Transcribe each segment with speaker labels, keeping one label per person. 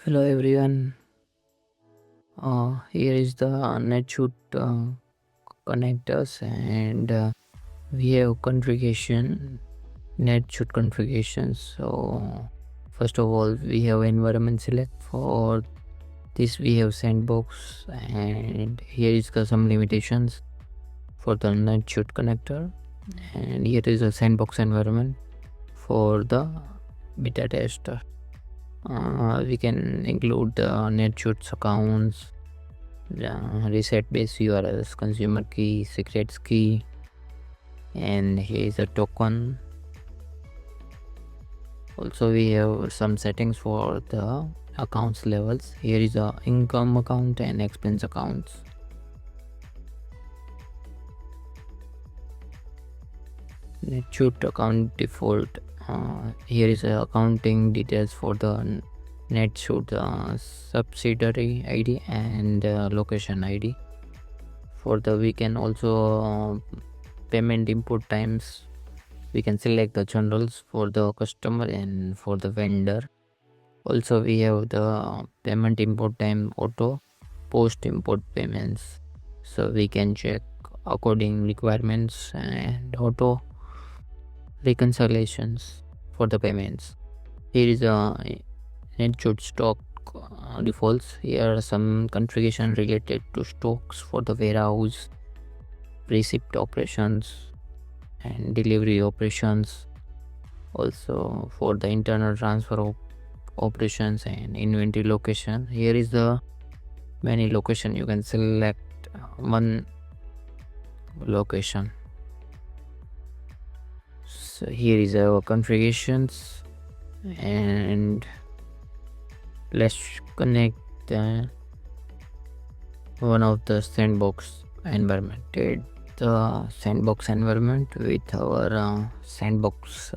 Speaker 1: Hello everyone. Here is the NetSuite connectors, and we have configuration, NetSuite configurations. So first of all, we have environment select. For this we have sandbox, and here is some limitations for the NetSuite connector, and here is a sandbox environment for the beta tester. We can include the NetSuite accounts, reset base URLs, consumer key, secrets key, and here is a token. Also we have some settings for the accounts levels. Here is a income account and expense accounts. NetSuite account default. Here is accounting details for the NetSuite subsidiary ID and location ID. For the we can also payment input times. We can select the channels for the customer and for the vendor. Also we have the payment import time auto post import payments, so we can check according requirements and auto reconciliations for the payments. Here is a NetSuite stock defaults. Here are some configuration related to stocks for the warehouse, receipt operations, and delivery operations. Also for the internal transfer operations and inventory location. Here is the many location. You can select one location. So here is our configurations, and let's connect one of the sandbox environment. The sandbox environment with our sandbox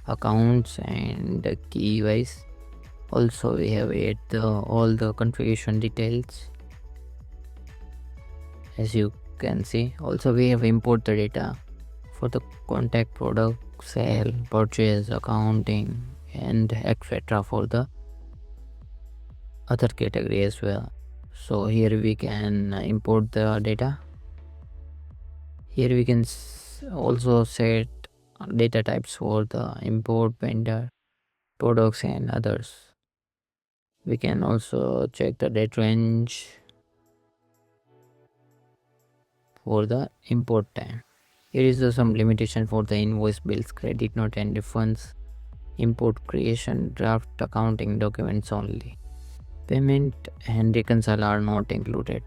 Speaker 1: accounts and key wise. Also we have all the configuration details, as you can see. Also we have import the data for the contact, product, sale, purchase, accounting, and etc. for the other category as well. So here we can import the data. Here we can also set data types for the import, vendor, products, and others. We can also check the date range for the import time. Here is some limitation for the invoice, bills, credit note, and refunds. Import, creation, draft, accounting documents only. Payment and reconcile are not included.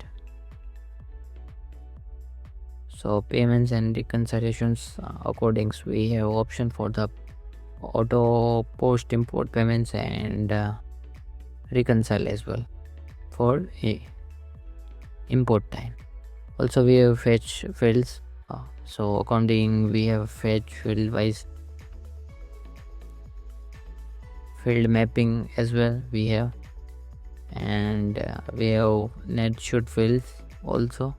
Speaker 1: So payments and reconciliations, according we have option for the auto post import payments and reconcile as well for import time. Also we have fetch fields. So accounting we have fetch field wise, field mapping as well we have, and we have NetSuite fields also.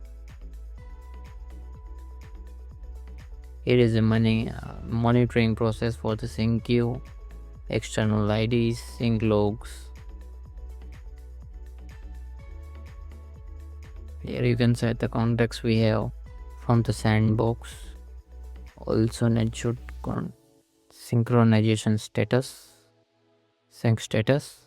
Speaker 1: Here is a monitoring process for the sync queue, external IDs, sync logs. Here you can set the context we have from the sandbox. Also NetSuite synchronization status, sync status.